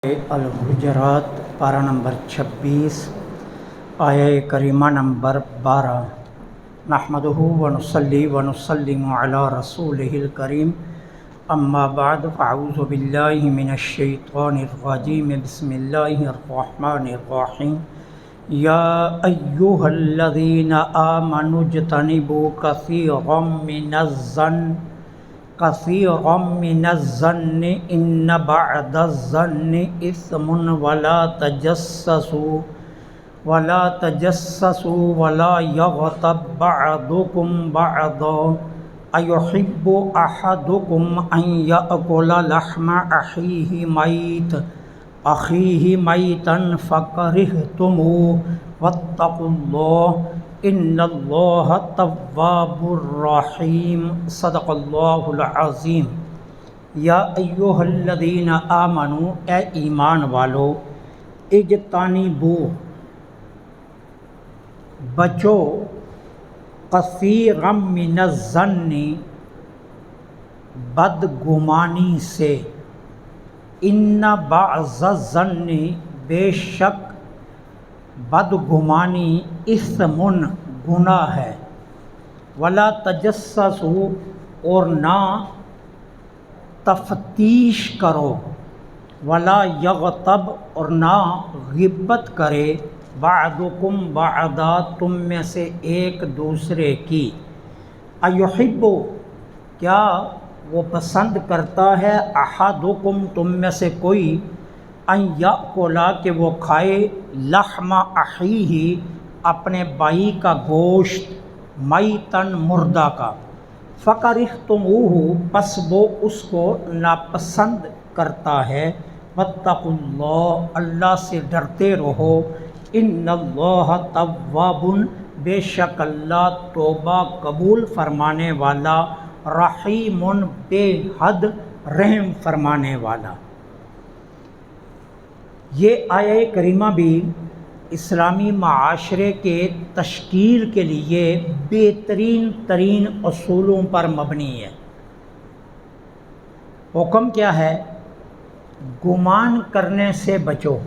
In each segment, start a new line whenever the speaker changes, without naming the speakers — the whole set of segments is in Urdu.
الحجرات پارہ نمبر 26 آیہ کریمہ نمبر 12 نحمدہ ونصلی ونسلم علی رسولہ الکریم اما بعد فاعوذ باللہ من الشیطان الرجیم بسم اللہ الرحمن الرحیم یا ایہا الذین آمنوا اجتنبوا کثیرا من الظن ان بعض الظن اثم ولا تجسسوا ولا یغتب بعضکم بعضا ایحب احدکم ان یأکل لحم اخیہ میتا فکرہتموہ واتقوا اللہ ان اللہ تواب الرحیم صدق اللہ العظیم۔ یا ایہا الذین آمنوا، اے ایمان والو، اجتنبوا، بچو، کثیرا من الظن، بدگمانی سے، ان بعض الظن، بے شک بدگمانی، اثم، گناہ ہے، ولا تجسسوا، اور نہ تفتیش کرو، ولا یغتب، اور نہ غیبت کرے، بعضکم بعضا، تم میں سے ایک دوسرے کی، ایحب، کیا وہ پسند کرتا ہے، احدکم، تم میں سے کوئی، ان یأکل، کہ وہ کھائے، لحم اخیہ، اپنے بھائی کا گوشت، میتن، مردہ کا، فکرہتموہ، پس وہ اس کو ناپسند کرتا ہے، واتقوا اللہ، اللہ سے ڈرتے رہو، ان اللہ تواب، بے شک اللہ توبہ قبول فرمانے والا، رحیم، بے حد رحم فرمانے والا۔ یہ آیہ کریمہ بھی اسلامی معاشرے کے تشکیل کے لیے بہترین ترین اصولوں پر مبنی ہے۔ حکم کیا ہے؟ گمان کرنے سے بچو۔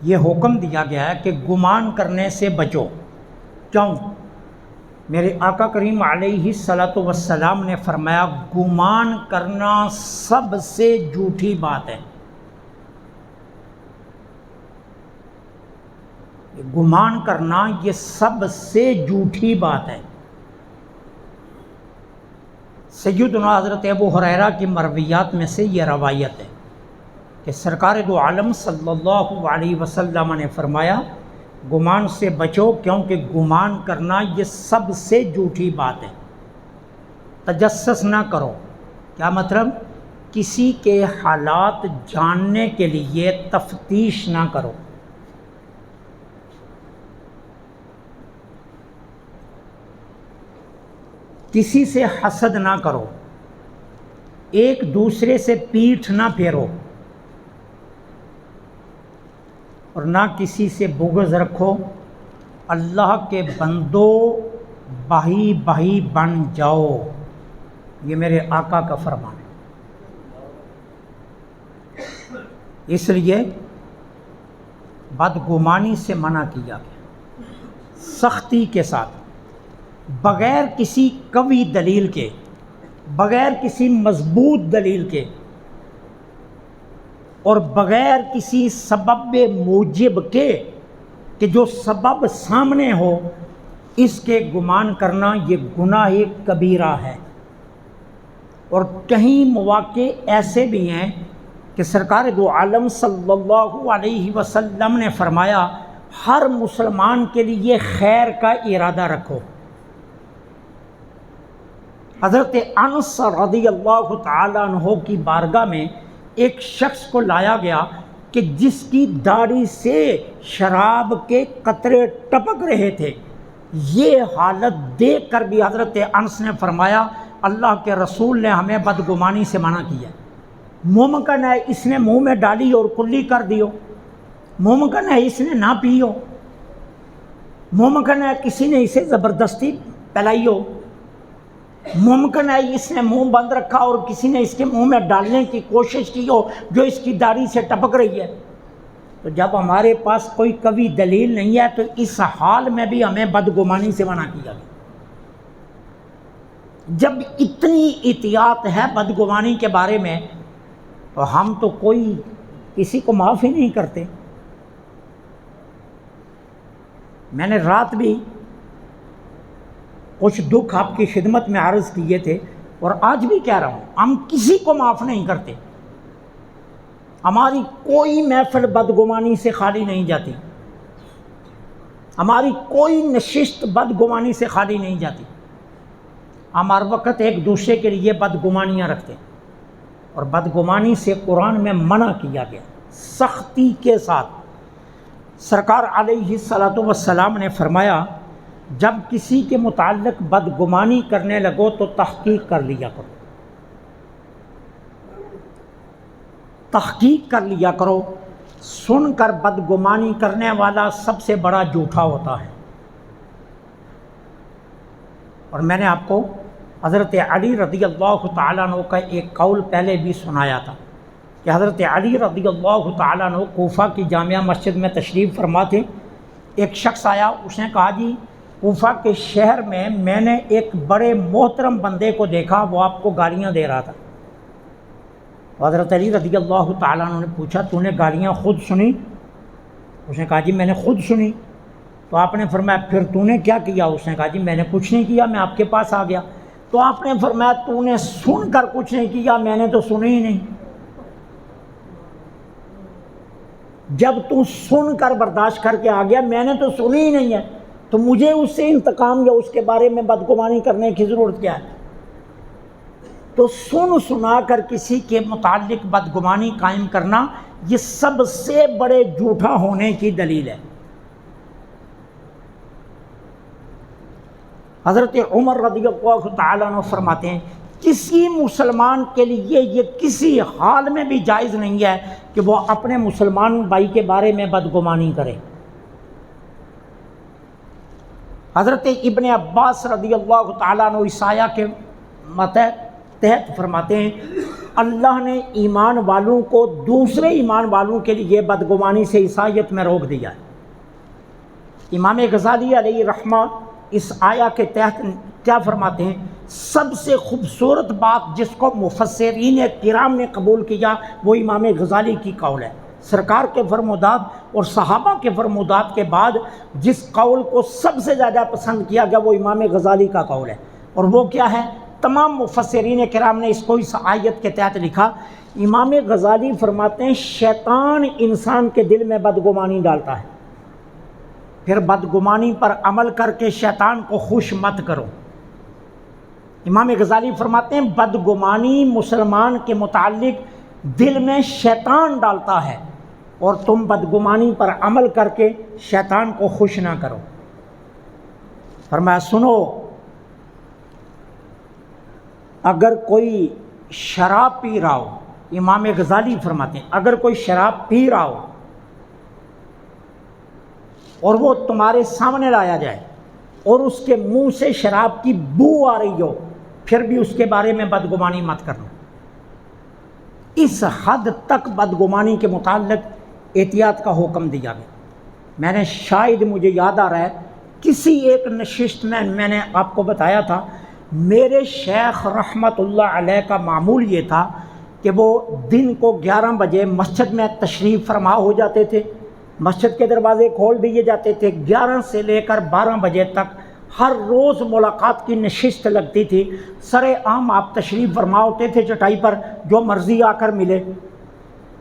یہ حکم دیا گیا ہے کہ گمان کرنے سے بچو۔ کیوں؟ میرے آقا کریم علیہ الصلوۃ والسلام نے فرمایا، گمان کرنا سب سے جھوٹی بات ہے۔ گمان کرنا یہ سب سے جھوٹی بات ہے۔ سیدنا حضرت ابو ہریرہ کی مرویات میں سے یہ روایت ہے کہ سرکار دو عالم صلی اللہ علیہ وسلم نے فرمایا، گمان سے بچو، کیونکہ گمان کرنا یہ سب سے جھوٹی بات ہے۔ تجسس نہ کرو، کیا مطلب؟ کسی کے حالات جاننے کے لیے تفتیش نہ کرو۔ کسی سے حسد نہ کرو، ایک دوسرے سے پیٹھ نہ پھیرو، اور نہ کسی سے بغض رکھو۔ اللہ کے بندو، بھائی بھائی بن جاؤ، یہ میرے آقا کا فرمان ہے۔ اس لیے بدگمانی سے منع کیا گیا، سختی کے ساتھ، بغیر کسی قوی دلیل کے، بغیر کسی مضبوط دلیل کے، اور بغیر کسی سبب موجب کے، کہ جو سبب سامنے ہو اس کے گمان کرنا یہ گناہ کبیرہ ہے۔ اور کئی مواقع ایسے بھی ہیں کہ سرکار دو عالم صلی اللہ علیہ وسلم نے فرمایا، ہر مسلمان کے لیے خیر کا ارادہ رکھو۔ حضرت انس رضی اللہ تعالیٰ عنہ کی بارگاہ میں ایک شخص کو لایا گیا کہ جس کی داڑھی سے شراب کے قطرے ٹپک رہے تھے۔ یہ حالت دیکھ کر بھی حضرت انس نے فرمایا، اللہ کے رسول نے ہمیں بدگمانی سے منع کیا۔ ممکن ہے اس نے منہ میں ڈالی اور کلی کر دیو، ممکن ہے اس نے نہ پیو، ممکن ہے کسی نے اسے زبردستی پلائی ہو، ممکن ہے اس نے منہ بند رکھا اور کسی نے اس کے منہ میں ڈالنے کی کوشش کی ہو جو اس کی داڑھی سے ٹپک رہی ہے۔ تو جب ہمارے پاس کوئی قوی دلیل نہیں ہے تو اس حال میں بھی ہمیں بدگمانی سے منع کیا گیا۔ جب اتنی احتیاط ہے بدگمانی کے بارے میں تو ہم تو کوئی کسی کو معاف ہی نہیں کرتے۔ میں نے رات بھی کچھ دکھ آپ کی خدمت میں عرض کیے تھے اور آج بھی کہہ رہا ہوں، ہم کسی کو معاف نہیں کرتے۔ ہماری کوئی محفل بدگمانی سے خالی نہیں جاتی، ہماری کوئی نشست بدگمانی سے خالی نہیں جاتی۔ ہم ہر وقت ایک دوسرے کے لیے بدگمانیاں رکھتے ہیں، اور بدگمانی سے قرآن میں منع کیا گیا سختی کے ساتھ۔ سرکار علیہ الصلاۃ والسلام نے فرمایا جب کسی کے متعلق بدگمانی کرنے لگو تو تحقیق کر لیا کرو، تحقیق کر لیا کرو۔ سن کر بدگمانی کرنے والا سب سے بڑا جھوٹا ہوتا ہے۔ اور میں نے آپ کو حضرت علی رضی اللہ تعالیٰ عنہ کا ایک قول پہلے بھی سنایا تھا کہ حضرت علی رضی اللہ تعالیٰ عنہ کوفہ کی جامعہ مسجد میں تشریف فرما تھے۔ ایک شخص آیا، اس نے کہا جی کوفہ کے شہر میں نے ایک بڑے محترم بندے کو دیکھا، وہ آپ کو گالیاں دے رہا تھا۔ حضرت علی رضی اللہ تعالیٰ عنہ نے پوچھا تو نے گالیاں خود سنی؟ اس نے کہا جی میں نے خود سنی۔ تو آپ نے فرمایا پھر تو نے کیا کیا؟ اس نے کہا جی میں نے کچھ نہیں کیا، میں آپ کے پاس آ گیا۔ تو آپ نے فرمایا تو نے سن کر کچھ نہیں کیا، میں نے تو سنی ہی نہیں۔ جب تو سن کر برداشت کر کے آ گیا، میں نے تو سنی ہی نہیں ہے، تو مجھے اس سے انتقام یا اس کے بارے میں بدگمانی کرنے کی ضرورت کیا ہے؟ تو سن سنا کر کسی کے متعلق بدگمانی قائم کرنا یہ سب سے بڑے جھوٹا ہونے کی دلیل ہے۔ حضرت عمر رضی اللہ تعالیٰ عنہ فرماتے ہیں کسی مسلمان کے لیے یہ کسی حال میں بھی جائز نہیں ہے کہ وہ اپنے مسلمان بھائی کے بارے میں بدگمانی کرے۔ حضرت ابن عباس رضی اللہ تعالیٰ عنہ اس آیہ کے تحت فرماتے ہیں اللہ نے ایمان والوں کو دوسرے ایمان والوں کے لیے بدگمانی سے عیسائیت میں روک دیا ہے۔ امام غزالی علیہ رحمہ اس آیہ کے تحت کیا فرماتے ہیں؟ سب سے خوبصورت بات جس کو مفسرین کرام نے قبول کیا وہ امام غزالی کی قول ہے۔ سرکار کے فرمودات اور صحابہ کے فرمودات کے بعد جس قول کو سب سے زیادہ پسند کیا گیا وہ امام غزالی کا قول ہے، اور وہ کیا ہے؟ تمام مفسرین کرام نے اس کو اس آیت کے تحت لکھا۔ امام غزالی فرماتے ہیں شیطان انسان کے دل میں بدگمانی ڈالتا ہے، پھر بدگمانی پر عمل کر کے شیطان کو خوش مت کرو۔ امام غزالی فرماتے ہیں بدگمانی مسلمان کے متعلق دل میں شیطان ڈالتا ہے اور تم بدگمانی پر عمل کر کے شیطان کو خوش نہ کرو۔ فرمایا سنو، اگر کوئی شراب پی رہا ہو، امام غزالی فرماتے ہیں اگر کوئی شراب پی رہا ہو اور وہ تمہارے سامنے لایا جائے اور اس کے منہ سے شراب کی بو آ رہی ہو، پھر بھی اس کے بارے میں بدگمانی مت کرنا۔ اس حد تک بدگمانی کے متعلق احتیاط کا حکم دیا گیا۔ میں نے شاید مجھے یاد آ رہا ہے کسی ایک نشست میں نے آپ کو بتایا تھا میرے شیخ رحمت اللہ علیہ کا معمول یہ تھا کہ وہ دن کو 11 بجے مسجد میں تشریف فرما ہو جاتے تھے، مسجد کے دروازے کھول دیے جاتے تھے، 11 سے لے کر 12 بجے تک ہر روز ملاقات کی نشست لگتی تھی۔ سر عام آپ تشریف فرما ہوتے تھے چٹائی پر، جو مرضی آ کر ملے۔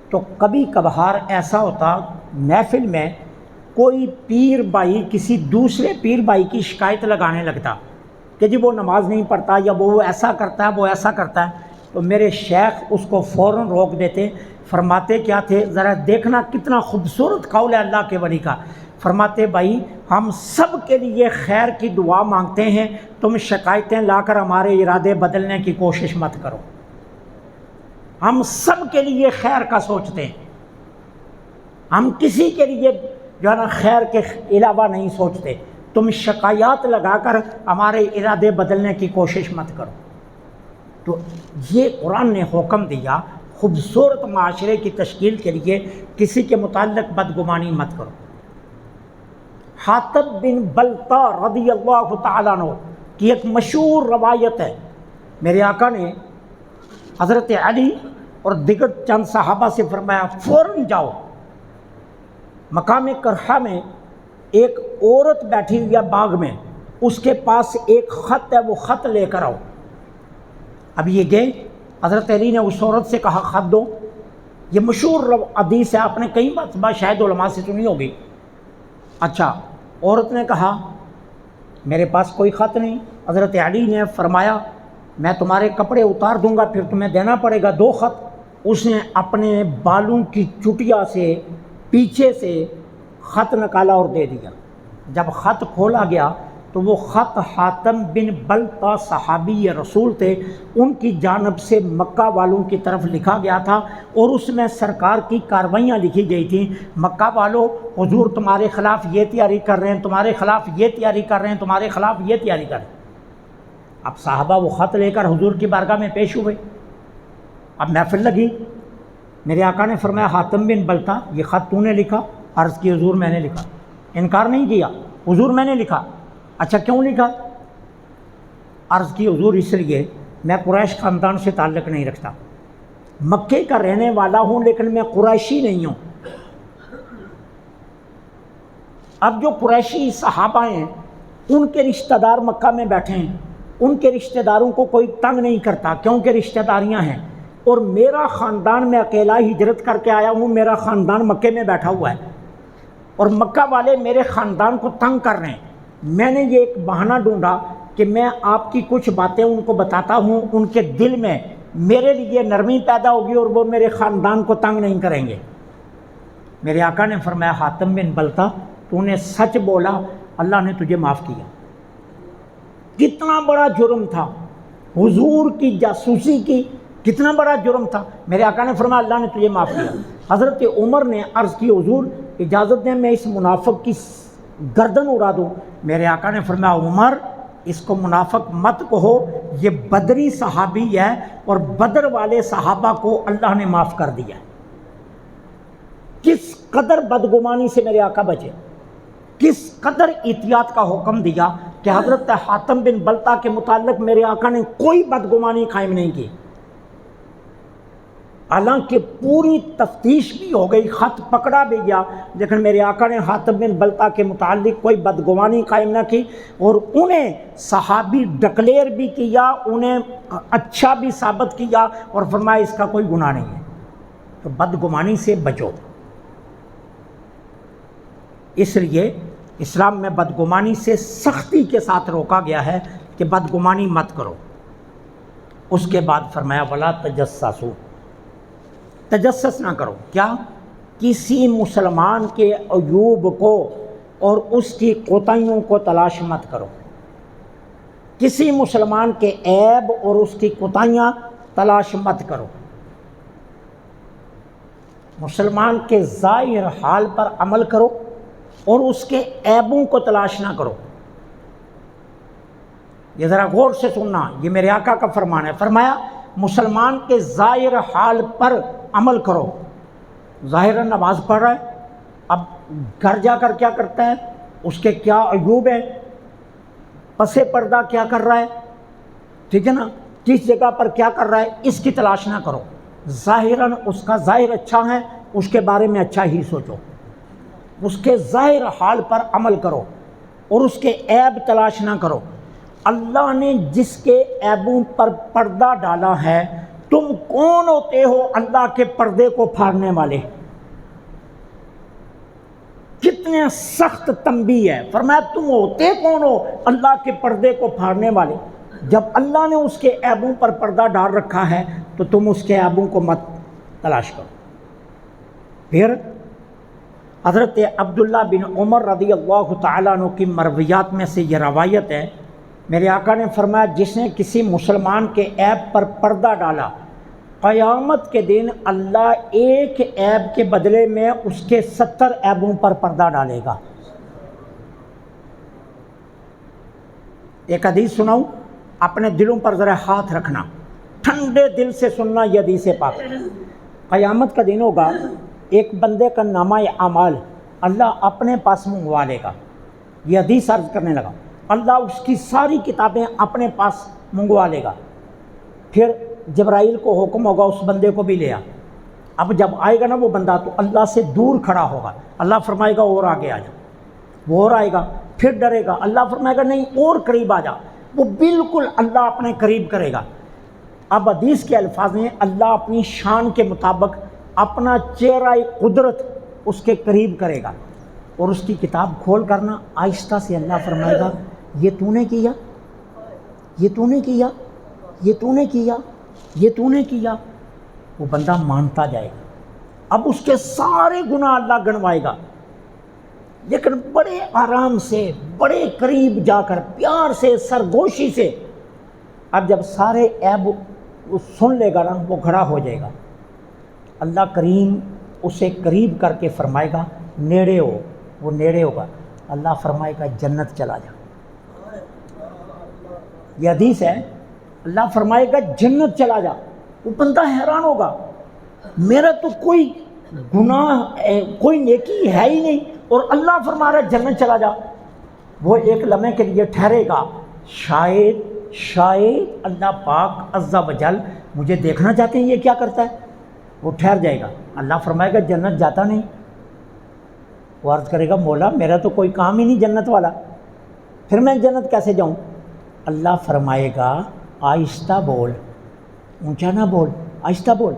تو کبھی کبھار ایسا ہوتا محفل میں کوئی پیر بھائی کسی دوسرے پیر بھائی کی شکایت لگانے لگتا کہ جی وہ نماز نہیں پڑھتا یا وہ ایسا کرتا ہے وہ ایسا کرتا ہے، تو میرے شیخ اس کو فوراً روک دیتے۔ فرماتے کیا تھے؟ ذرا دیکھنا کتنا خوبصورت قول ہے اللہ کے ولی کا۔ فرماتے بھائی ہم سب کے لیے خیر کی دعا مانگتے ہیں، تم شکایتیں لا کر ہمارے ارادے بدلنے کی کوشش مت کرو۔ ہم سب کے لیے خیر کا سوچتے ہیں، ہم کسی کے لیے جو ہے نا خیر کے علاوہ نہیں سوچتے، تم شکایات لگا کر ہمارے ارادے بدلنے کی کوشش مت کرو۔ تو یہ قرآن نے حکم دیا خوبصورت معاشرے کی تشکیل کے لیے کسی کے متعلق بدگمانی مت کرو۔ حاتب بن بلتا رضی اللہ تعالیٰ عنہ کی ایک مشہور روایت ہے، میرے آقا نے حضرت علی اور دیگر چند صحابہ سے فرمایا فوراً جاؤ، مقام کرخا میں ایک عورت بیٹھی ہوئی ہے باغ میں، اس کے پاس ایک خط ہے، وہ خط لے کر آؤ۔ اب یہ گئے، حضرت علی نے اس عورت سے کہا خط دو۔ یہ مشہور حدیث ہے، آپ نے کئی مرتبہ شاید علماء سے سنی ہوگی۔ اچھا، عورت نے کہا میرے پاس کوئی خط نہیں۔ حضرت علی نے فرمایا میں تمہارے کپڑے اتار دوں گا، پھر تمہیں دینا پڑے گا 2 خط۔ اس نے اپنے بالوں کی چٹیا سے پیچھے سے خط نکالا اور دے دیا۔ جب خط کھولا گیا تو وہ خط حاتم بن بلتا صحابی رسول تھے، ان کی جانب سے مکہ والوں کی طرف لکھا گیا تھا، اور اس میں سرکار کی کارروائیاں لکھی گئی تھیں۔ مکہ والوں، حضور تمہارے خلاف یہ تیاری کر رہے ہیں، تمہارے خلاف یہ تیاری کر رہے ہیں، تمہارے خلاف یہ تیاری کر رہے ہیں۔ اب صحابہ وہ خط لے کر حضور کی بارگاہ میں پیش ہوئے۔ اب محفل لگی، میرے آقا نے فرمایا حاتم بن بلتا یہ خط تو نے لکھا؟ عرض کی حضور میں نے لکھا۔ انکار نہیں کیا، حضور میں نے لکھا۔ اچھا کیوں لکھا؟ عرض کی حضور اس لیے میں قریش خاندان سے تعلق نہیں رکھتا، مکے کا رہنے والا ہوں لیکن میں قریشی نہیں ہوں۔ اب جو قریشی صحابہ ہیں ان کے رشتہ دار مکہ میں بیٹھے ہیں، ان کے رشتہ داروں کو کوئی تنگ نہیں کرتا کیونکہ رشتہ داریاں ہیں، اور میرا خاندان میں اکیلا ہجرت کر کے آیا ہوں، میرا خاندان مکے میں بیٹھا ہوا ہے اور مکہ والے میرے خاندان کو تنگ کر رہے ہیں۔ میں نے یہ ایک بہانہ ڈھونڈا کہ میں آپ کی کچھ باتیں ان کو بتاتا ہوں، ان کے دل میں میرے لیے نرمی پیدا ہوگی اور وہ میرے خاندان کو تنگ نہیں کریں گے۔ میرے آقا نے فرمایا حاتم بن بلتا تو نے سچ بولا، اللہ نے تجھے معاف کیا۔ کتنا بڑا جرم تھا حضور کی جاسوسی کی، کتنا بڑا جرم تھا۔ میرے آقا نے فرمایا اللہ نے تجھے معاف کیا۔ حضرت عمر نے عرض کی حضور اجازت دیں میں اس منافق کی گردن اڑا دوں۔ میرے آقا نے فرمایا عمر اس کو منافق مت کہو، یہ بدری صحابی ہے اور بدر والے صحابہ کو اللہ نے معاف کر دیا۔ کس قدر بدگمانی سے میرے آقا بچے، کس قدر احتیاط کا حکم دیا کہ حضرت حاتم بن بلتا کے متعلق میرے آقا نے کوئی بدگمانی قائم نہیں کی۔ حالانکہ پوری تفتیش بھی ہو گئی، خط پکڑا بھی گیا، لیکن میرے آقا نے حاتم بن بلتا کے متعلق کوئی بدگمانی قائم نہ کی اور انہیں صحابی ڈکلیئر بھی کیا، انہیں اچھا بھی ثابت کیا اور فرمایا اس کا کوئی گناہ نہیں ہے۔ تو بدگمانی سے بچو۔ اس لیے اسلام میں بدگمانی سے سختی کے ساتھ روکا گیا ہے کہ بدگمانی مت کرو۔ اس کے بعد فرمایا ولا تجسسوا، تجسس نہ کرو۔ کیا؟ کسی مسلمان کے عیوب کو اور اس کی کوتاہیوں کو تلاش مت کرو۔ کسی مسلمان کے عیب اور اس کی کوتاہیاں تلاش مت کرو۔ مسلمان کے ظاہر حال پر عمل کرو اور اس کے عیبوں کو تلاش نہ کرو۔ یہ ذرا غور سے سننا، یہ میرے آقا کا فرمان ہے۔ فرمایا مسلمان کے ظاہر حال پر عمل کرو۔ ظاہر نماز پڑھ رہا ہے، اب گھر جا کر کیا کرتا ہے، اس کے کیا عیوب ہیں، پس پردہ کیا کر رہا ہے، ٹھیک ہے نا، کس جگہ پر کیا کر رہا ہے، اس کی تلاش نہ کرو۔ ظاہراً اس کا ظاہر اچھا ہے، اس کے بارے میں اچھا ہی سوچو، اس کے ظاہر حال پر عمل کرو اور اس کے عیب تلاش نہ کرو۔ اللہ نے جس کے عیبوں پر پردہ ڈالا ہے، تم کون ہوتے ہو اللہ کے پردے کو پھاڑنے والے؟ کتنے سخت تنبیہ ہے۔ فرمایا تم ہوتے کون ہو اللہ کے پردے کو پھاڑنے والے؟ جب اللہ نے اس کے عیبوں پر پردہ ڈال رکھا ہے تو تم اس کے عیبوں کو مت تلاش کرو۔ پھر حضرت عبداللہ بن عمر رضی اللہ تعالیٰ عنہ کی مرویات میں سے یہ روایت ہے، میرے آقا نے فرمایا جس نے کسی مسلمان کے عیب پر پردہ ڈالا، قیامت کے دن اللہ ایک عیب کے بدلے میں اس کے 70 عیبوں پر پردہ ڈالے گا۔ ایک حدیث سناؤں، اپنے دلوں پر ذرا ہاتھ رکھنا۔ ٹھنڈے دل سے سننا یہ حدیث پاک۔ قیامت کا دن ہوگا، ایک بندے کا نامہ اعمال اللہ اپنے پاس منگوا لے گا۔ یہ حدیث عرض کرنے لگا، اللہ اس کی ساری کتابیں اپنے پاس منگوا لے گا، پھر جبرائیل کو حکم ہوگا اس بندے کو بھی لے آ۔ اب جب آئے گا نا وہ بندہ تو اللہ سے دور کھڑا ہوگا، اللہ فرمائے گا اور آگے آ جا، وہ اور آئے گا، پھر ڈرے گا، اللہ فرمائے گا نہیں اور قریب آ جا، وہ بالکل اللہ اپنے قریب کرے گا۔ اب حدیث کے الفاظ ہیں اللہ اپنی شان کے مطابق اپنا چہرہ قدرت اس کے قریب کرے گا، اور اس کی کتاب کھول کرنا آہستہ سے اللہ فرمائے گا یہ تو نے کیا، یہ تو نے کیا، یہ تو نے کیا، یہ تو نے کیا۔ وہ بندہ مانتا جائے گا، اب اس کے سارے گناہ اللہ گنوائے گا، لیکن بڑے آرام سے، بڑے قریب جا کر، پیار سے، سرگوشی سے۔ اب جب سارے عیب وہ سن لے گا نا، وہ کھڑا ہو جائے گا، اللہ کریم اسے قریب کر کے فرمائے گا نیڑے ہو، وہ نیڑے ہوگا، اللہ فرمائے گا جنت چلا جا۔ یہ حدیث ہے، اللہ فرمائے گا جنت چلا جا۔ وہ بندہ حیران ہوگا، میرا تو کوئی گناہ کوئی نیکی ہے ہی نہیں، اور اللہ فرما رہا ہے جنت چلا جا۔ وہ ایک لمحے کے لیے ٹھہرے گا، شاید اللہ پاک عز و جل مجھے دیکھنا چاہتے ہیں یہ کیا کرتا ہے۔ وہ ٹھہر جائے گا، اللہ فرمائے گا جنت جاتا نہیں۔ وہ عرض کرے گا مولا میرا تو کوئی کام ہی نہیں جنت والا، پھر میں جنت کیسے جاؤں؟ اللہ فرمائے گا آہستہ بول، اونچا نہ بول، آہستہ بول،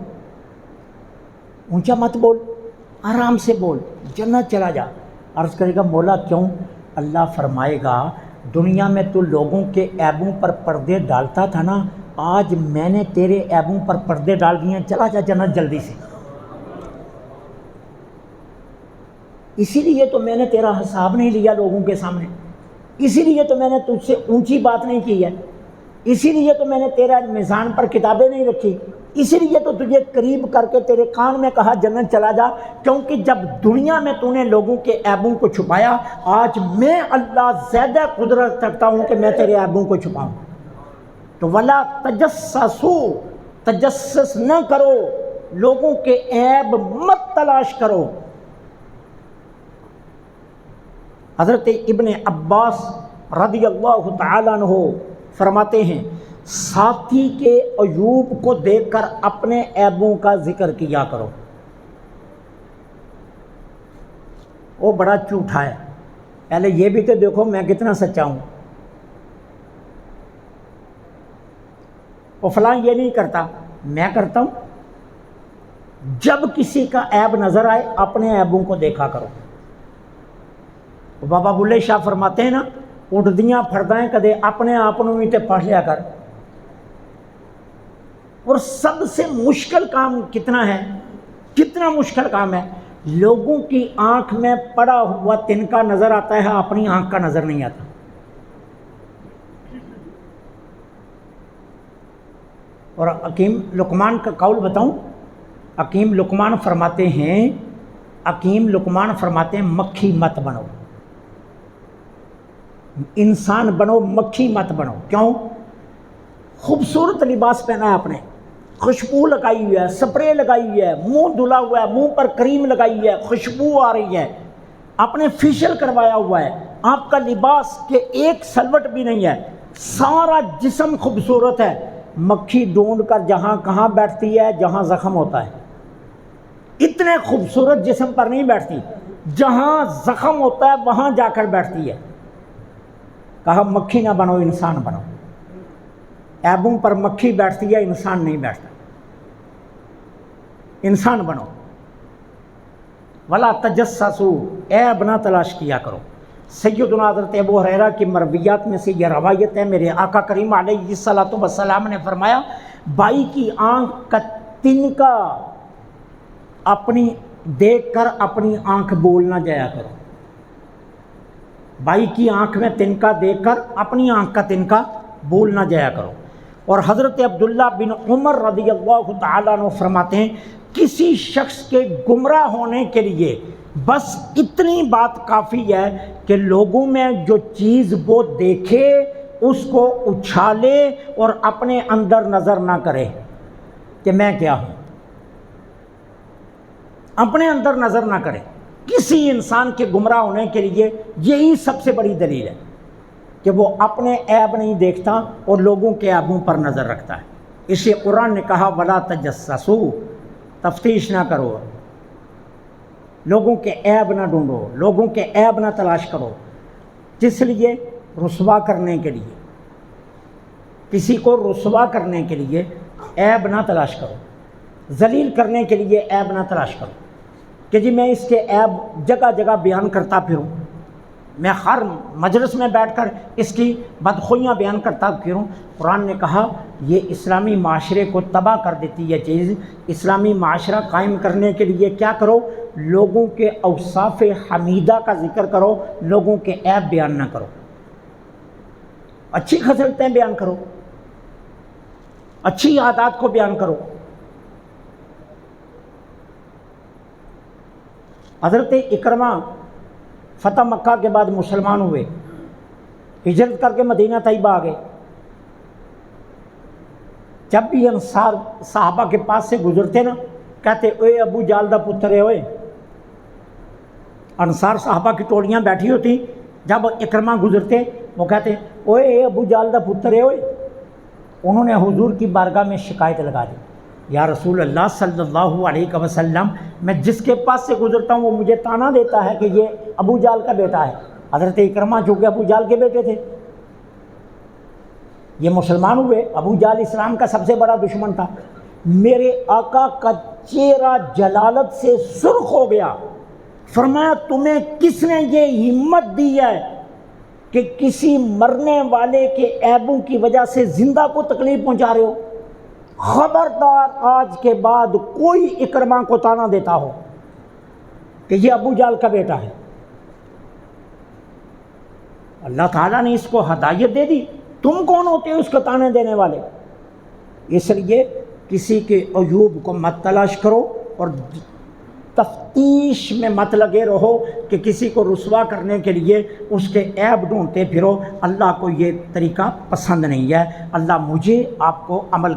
اونچا مت بول، آرام سے بول، جنت چلا جا۔ عرض کرے گا مولا کیوں؟ اللہ فرمائے گا دنیا میں تو لوگوں کے عیبوں پر پردے ڈالتا تھا نا، آج میں نے تیرے عیبوں پر پردے ڈال دیے، چلا جا جنت جلدی سے۔ اسی لیے تو میں نے تیرا حساب نہیں لیا لوگوں کے سامنے، اسی لیے تو میں نے تجھ سے اونچی بات نہیں کی ہے، اسی لیے تو میں نے تیرا میزان پر کتابیں نہیں رکھی، اسی لیے تو تجھے قریب کر کے تیرے کان میں کہا جنت چلا جا، کیونکہ جب دنیا میں تو نے لوگوں کے عیبوں کو چھپایا، آج میں اللہ زیادہ قدرت رکھتا ہوں کہ میں تیرے عیبوں کو چھپاؤں۔ تو ولا تجسسوا، تجسس نہ کرو، لوگوں کے عیب مت تلاش کرو۔ حضرت ابن عباس رضی اللہ تعالیٰ عنہ فرماتے ہیں ساتھی کے عیوب کو دیکھ کر اپنے عیبوں کا ذکر کیا کرو۔ وہ بڑا جھوٹا ہے، پہلے یہ بھی تو دیکھو میں کتنا سچا ہوں۔ وہ فلاں یہ نہیں کرتا، میں کرتا ہوں۔ جب کسی کا عیب نظر آئے اپنے عیبوں کو دیکھا کرو۔ بابا بلے شاہ فرماتے ہیں نا اٹھدیاں پھردائیں کدے اپنے آپ بھی تے پڑھ لیا کر۔ اور سب سے مشکل کام کتنا ہے، کتنا مشکل کام ہے، لوگوں کی آنکھ میں پڑا ہوا تنکا نظر آتا ہے، اپنی آنکھ کا نظر نہیں آتا۔ اور حکیم لقمان کا قول بتاؤں، حکیم لقمان فرماتے ہیں مکھی مت بنو، انسان بنو، مکھی مت بنو۔ کیوں؟ خوبصورت لباس پہنا ہے آپ نے، خوشبو لگائی ہوئی ہے، سپرے لگائی ہوئی ہے، منہ دھلا ہوا ہے، منہ پر کریم لگائی ہوئی ہے، خوشبو آ رہی ہے، آپ نے فیشل کروایا ہوا ہے، آپ کا لباس کے ایک سلوٹ بھی نہیں ہے، سارا جسم خوبصورت ہے۔ مکھی ڈھونڈ کر جہاں کہاں بیٹھتی ہے؟ جہاں زخم ہوتا ہے۔ اتنے خوبصورت جسم پر نہیں بیٹھتی، جہاں زخم ہوتا ہے وہاں جا کر بیٹھتی ہے۔ کہا مکھی نہ بنو، انسان بنو۔ عیبوں پر مکھی بیٹھتی ہے، انسان نہیں بیٹھتا، انسان بنو۔ ولا تجسسوا، عیب نہ تلاش کیا کرو۔ سیدنا حضرت ابو ہریرہ کی مرویات میں سے یہ روایت ہے، میرے آقا کریم علیہ الصلوۃ والسلام نے فرمایا بھائی کی آنکھ کا تنکا اپنی دیکھ کر اپنی آنکھ بول نہ جایا کرو۔ بھائی کی آنکھ میں تنکا دیکھ کر اپنی آنکھ کا تنکا بول نہ جایا کرو۔ اور حضرت عبداللہ بن عمر رضی اللہ تعالیٰ عنہ فرماتے ہیں کسی شخص کے گمراہ ہونے کے لیے بس اتنی بات کافی ہے کہ لوگوں میں جو چیز وہ دیکھے اس کو اچھالے اور اپنے اندر نظر نہ کرے کہ میں کیا ہوں، اپنے اندر نظر نہ کرے۔ کسی انسان کے گمراہ ہونے کے لیے یہی سب سے بڑی دلیل ہے کہ وہ اپنے عیب نہیں دیکھتا اور لوگوں کے عیبوں پر نظر رکھتا ہے۔ اس لیے قرآن نے کہا وَلَا تَجَسَّسُوا، تفتیش نہ کرو، لوگوں کے عیب نہ ڈھونڈو، لوگوں کے عیب نہ تلاش کرو۔ جس لیے رسوا کرنے کے لیے، کسی کو رسوا کرنے کے لیے عیب نہ تلاش کرو، ذلیل کرنے کے لیے عیب نہ تلاش کرو کہ جی میں اس کے عیب جگہ جگہ بیان کرتا پھروں، میں ہر مجلس میں بیٹھ کر اس کی بدخوئیاں بیان کرتا پھروں۔ قرآن نے کہا یہ اسلامی معاشرے کو تباہ کر دیتی ہے چیز۔ اسلامی معاشرہ قائم کرنے کے لیے کیا کرو؟ لوگوں کے اوصاف حمیدہ کا ذکر کرو، لوگوں کے عیب بیان نہ کرو، اچھی خصلتیں بیان کرو، اچھی عادات کو بیان کرو۔ حضرت اکرمہ فتح مکہ کے بعد مسلمان ہوئے، ہجرت کر کے مدینہ طیبہ آ گئے۔ جب بھی انصار صحابہ کے پاس سے گزرتے نا، کہتے اوے ابو جال دا پتر ہے اوئے۔ انصار صحابہ کی ٹولیاں بیٹھی ہوتی، جب اکرمہ گزرتے وہ کہتے اوے ابو جال دا پتر ہے اوئے۔ انہوں نے حضور کی بارگاہ میں شکایت لگا دی، یا رسول اللہ صلی اللہ علیہ وسلم، میں جس کے پاس سے گزرتا ہوں وہ مجھے طعنہ دیتا ہے کہ یہ ابو جال کا بیٹا ہے۔ حضرت اکرمہ جو کہ ابو جال کے بیٹے تھے، یہ مسلمان ہوئے۔ ابو جال اسلام کا سب سے بڑا دشمن تھا۔ میرے آقا کا چہرہ جلالت سے سرخ ہو گیا۔ فرمایا تمہیں کس نے یہ ہمت دی ہے کہ کسی مرنے والے کے عیبوں کی وجہ سے زندہ کو تکلیف پہنچا رہے ہو؟ خبردار آج کے بعد کوئی اکرمہ کو طعنہ دیتا ہو کہ یہ ابو جال کا بیٹا ہے، اللہ تعالیٰ نے اس کو ہدایت دے دی، تم کون ہوتے ہو اس کو طعنے دینے والے؟ اس لیے کسی کے عیوب کو مت تلاش کرو اور تفتیش میں مت لگے رہو کہ کسی کو رسوا کرنے کے لیے اس کے عیب ڈھونڈتے پھرو۔ اللہ کو یہ طریقہ پسند نہیں ہے۔ اللہ مجھے آپ کو عمل